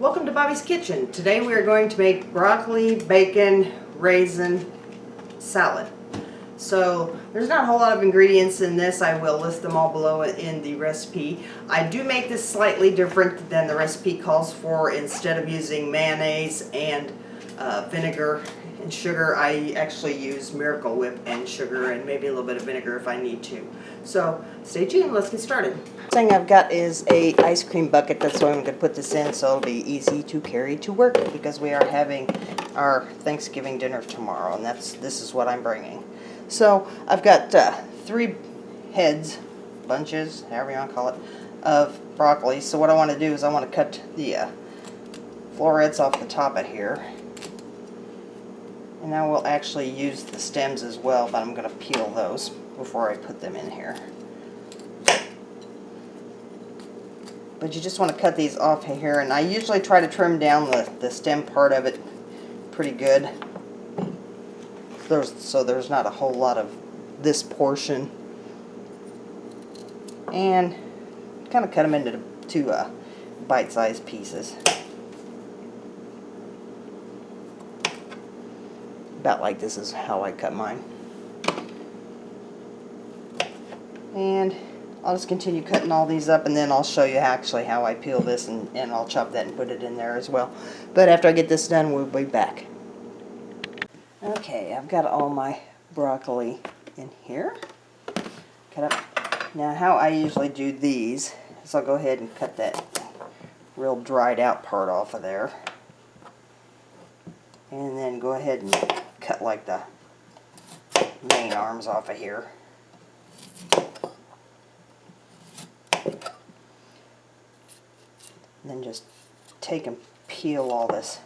Welcome to Bobby's Kitchen. Today we are going to make broccoli, bacon, raisin salad. So there's not a whole lot of ingredients in this. I will list them all below in the recipe. I do make this slightly different than the recipe calls for. Instead of using mayonnaise and vinegar and sugar, I actually use Miracle Whip and sugar and maybe a little bit of vinegar if I need to. So stay tuned, let's get started. The thing I've got is a ice cream bucket. That's why I'm going to put this in so it'll be easy to carry to work because we are having our Thanksgiving dinner tomorrow, and this is what I'm bringing. So I've got 3 heads, bunches, however you want to call it, of broccoli. So what I want to do is I want to cut the florets off the top of here. And now we'll actually use the stems as well, but I'm going to peel those before I put them in here. But you just want to cut these off here, and I usually try to trim down the stem part of it pretty good. So there's not a whole lot of this portion. And kind of cut them into 2 bite-sized pieces. About like this is how I cut mine. And I'll just continue cutting all these up, and then I'll show you actually how I peel this, and I'll chop that and put it in there as well. But after I get this done, we'll be back. Okay, I've got all my broccoli in here. Cut up. Now how I usually do these is I'll go ahead and cut that real dried out part off of there. And then go ahead and cut like the main arms off of here. And then just take and peel all this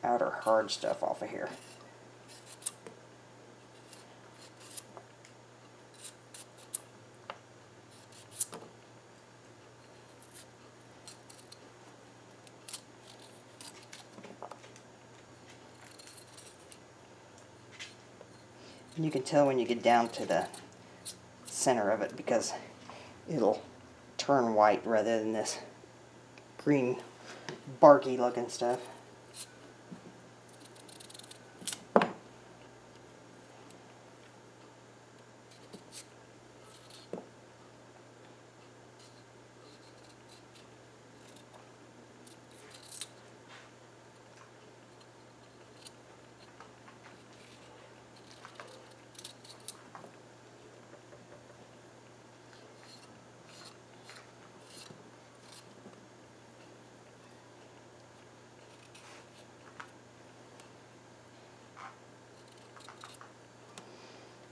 outer hard stuff off of here. And you can tell when you get down to the center of it because it'll turn white rather than this green barky looking stuff.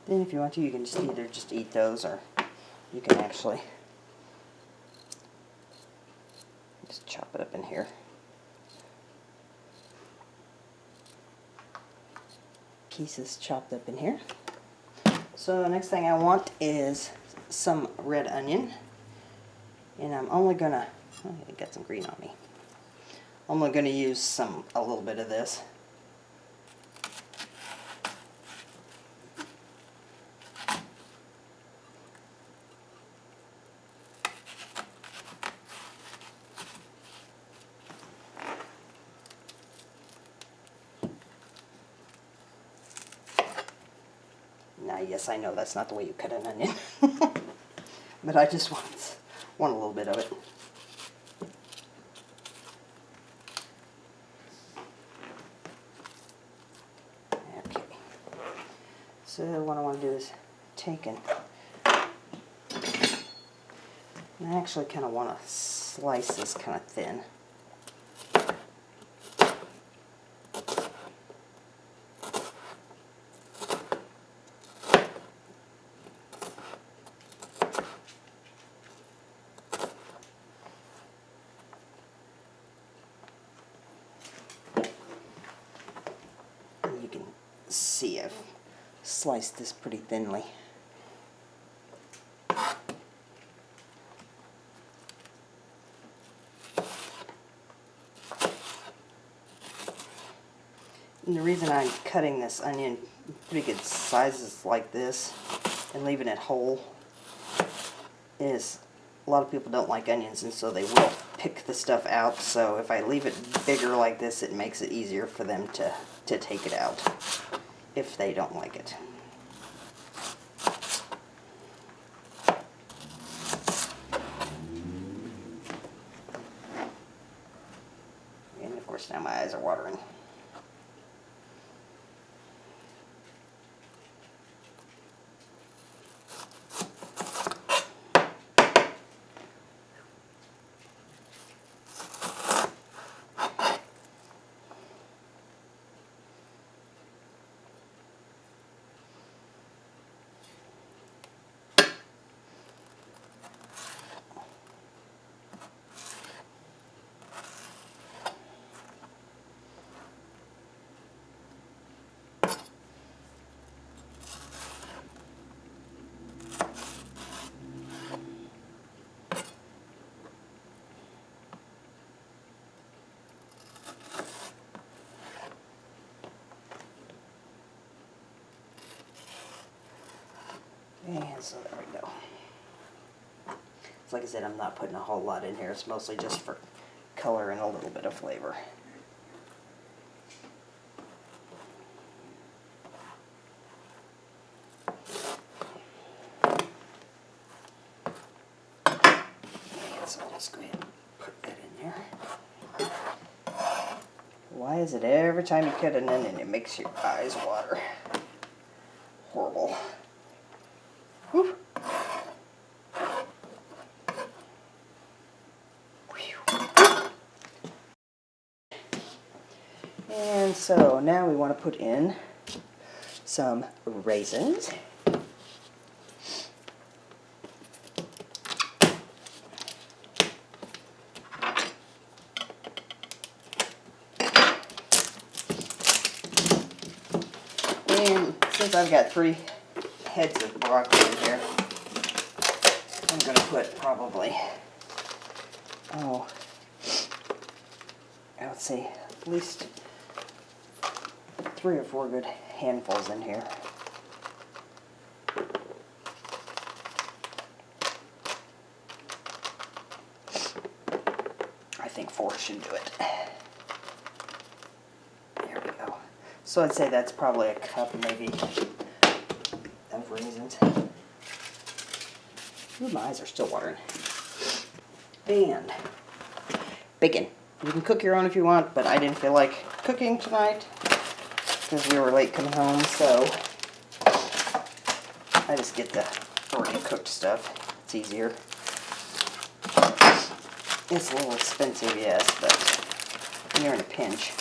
Then if you want to, you can just either just eat those, or you can actually just chop it up in here. Pieces chopped up in here. So the next thing I want is some red onion. And I'm only gonna, oh, I got some green on me. I'm only gonna use a little bit of this. Now, yes, I know that's not the way you cut an onion, but I just want a little bit of it. Okay, so what I want to do is take and I actually kind of want to slice this kind of thin. You can see I've sliced this pretty thinly. And the reason I'm cutting this onion pretty good sizes like this and leaving it whole is a lot of people don't like onions, and so they will pick the stuff out. So if I leave it bigger like this, it makes it easier for them to take it out if they don't like it. And of course now my eyes are watering. And so there we go. So like I said, I'm not putting a whole lot in here. It's mostly just for color and a little bit of flavor. And so I'll just go ahead and put that in there. Why is it every time you cut an onion, it makes your eyes water? Horrible. Whew. And so now we want to put in some raisins. And since I've got 3 heads of broccoli in here, I'm going to put probably, I would say at least 3 or 4 good handfuls in here. I think 4 should do it. There we go. So I'd say that's probably a cup maybe of raisins. Ooh, my eyes are still watering. And bacon. You can cook your own if you want, but I didn't feel like cooking tonight because we were late coming home, so I just get the already cooked stuff. It's easier. It's a little expensive, yes, but when you're in a pinch.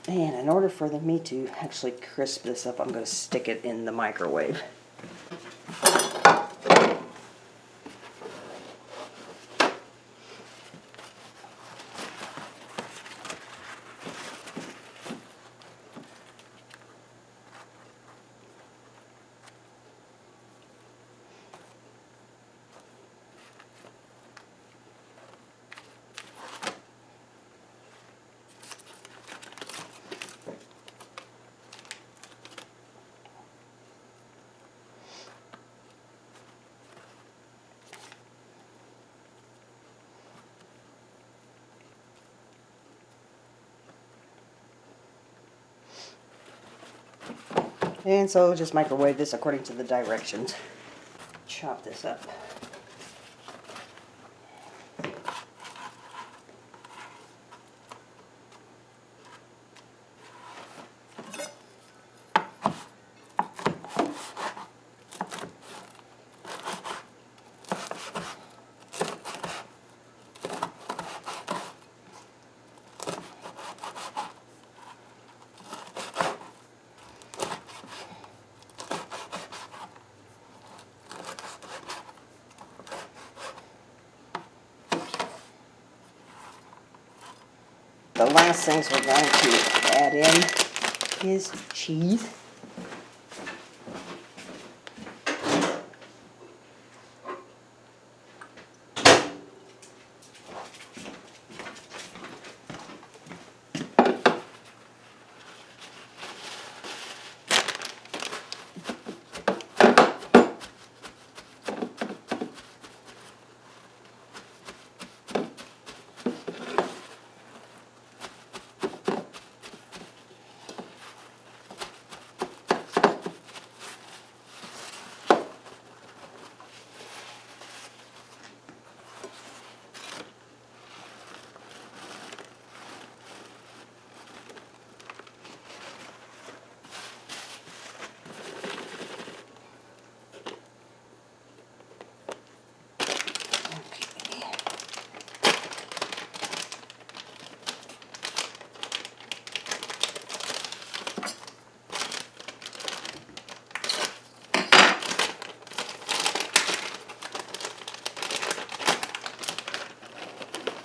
And in order for the meat to actually crisp this up, I'm going to stick it in the microwave. And so just microwave this according to the directions. Chop this up. The last things we're going to add in is cheese.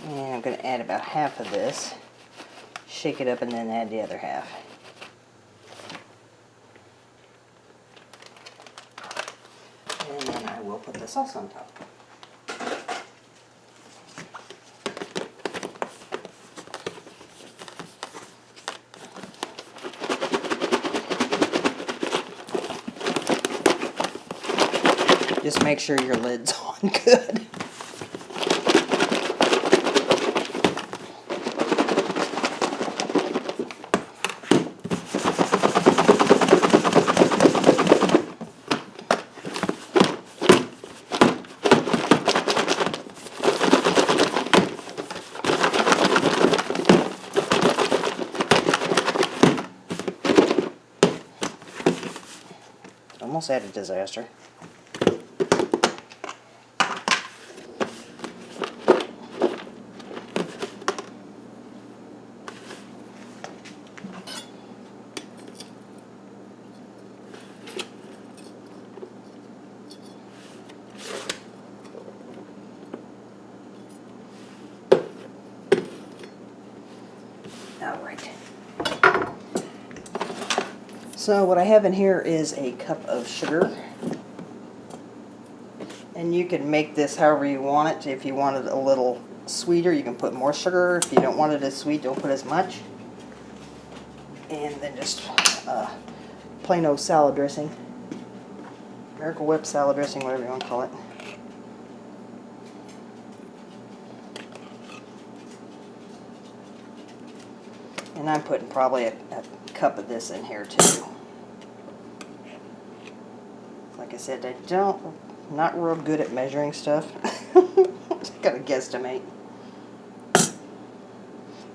And I'm going to add about half of this. Shake it up and then add the other half. And then I will put the sauce on top. Just make sure your lid's on good. Almost had a disaster. Alright. So what I have in here is a cup of sugar. And you can make this however you want it. If you want it a little sweeter, you can put more sugar. If you don't want it as sweet, don't put as much. And then just plain old salad dressing. Miracle Whip salad dressing, whatever you want to call it. And I'm putting probably a cup of this in here too. Like I said, not real good at measuring stuff. Just gotta guesstimate.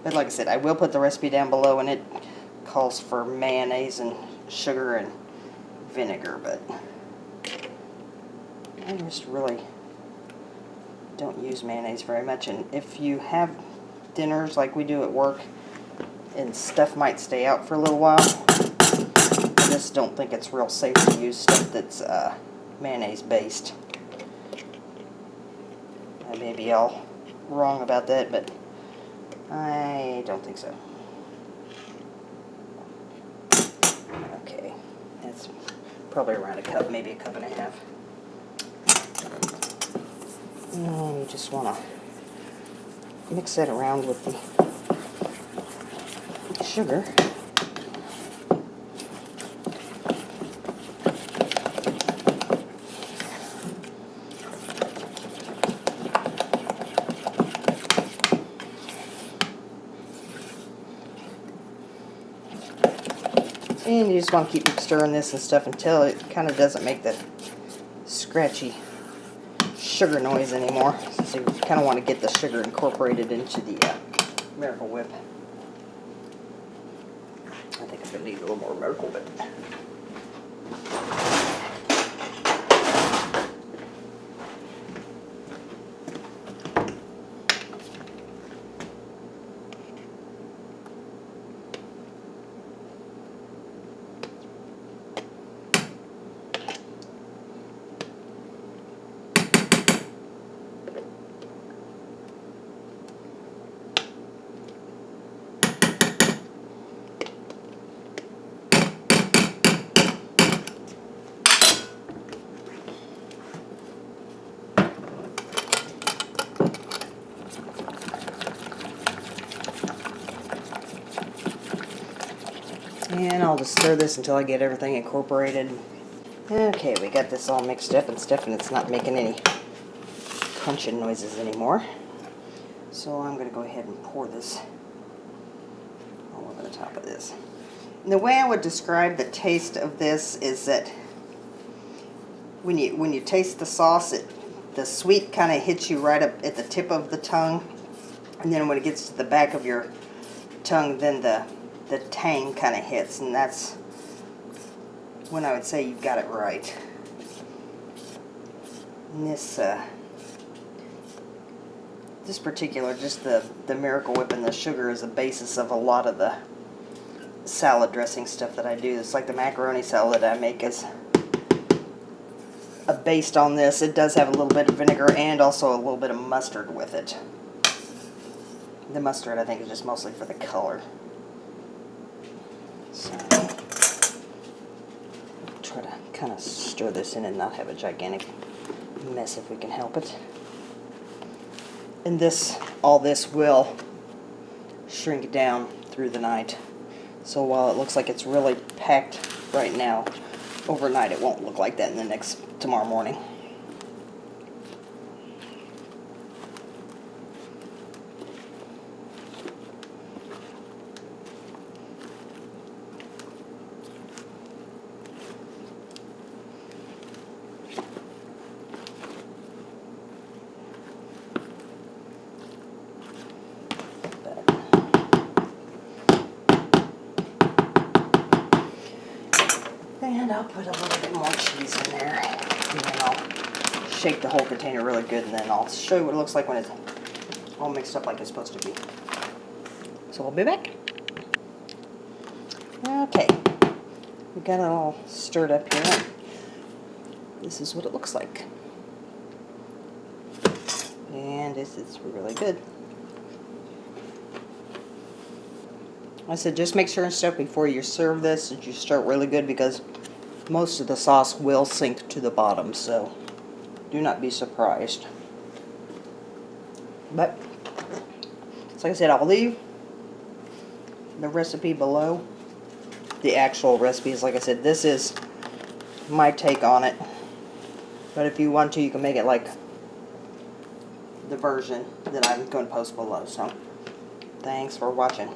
But like I said, I will put the recipe down below, and it calls for mayonnaise and sugar and vinegar, but I just really don't use mayonnaise very much. And if you have dinners like we do at work, and stuff might stay out for a little while, I just don't think it's real safe to use stuff that's mayonnaise based. I may be all wrong about that, but I don't think so. Okay, that's probably around a cup, maybe a cup and a half. And you just want to mix that around with the sugar. And you just want to keep stirring this and stuff until it kind of doesn't make the scratchy sugar noise anymore. So you kind of want to get the sugar incorporated into the Miracle Whip. I think I'm going to need a little more Miracle Whip. And I'll just stir this until I get everything incorporated. Okay, we got this all mixed up and stuff, and it's not making any crunching noises anymore. So I'm going to go ahead and pour this all over the top of this. And the way I would describe the taste of this is that when you taste the sauce, the sweet kind of hits you right up at the tip of the tongue, and then when it gets to the back of your tongue, then the tang kind of hits, and that's when I would say you've got it right. And this particular, just the Miracle Whip and the sugar is the basis of a lot of the salad dressing stuff that I do. It's like the macaroni salad I make is based on this. It does have a little bit of vinegar and also a little bit of mustard with it. The mustard, I think, is just mostly for the color. So, try to kind of stir this in and not have a gigantic mess if we can help it. And all this will shrink down through the night. So while it looks like it's really packed right now, overnight it won't look like that tomorrow morning. And I'll put a little bit more cheese in there. And then I'll shake the whole container really good, and then I'll show you what it looks like when it's all mixed up like it's supposed to be. So we'll be back. Okay. We got it all stirred up here. This is what it looks like. And this is really good. I said just make sure and stir before you serve this that you stir it really good, because most of the sauce will sink to the bottom, so do not be surprised. But, so like I said, I'll leave the recipe below. The actual recipe is, like I said, this is my take on it. But if you want to, you can make it like the version that I'm going to post below. So, thanks for watching.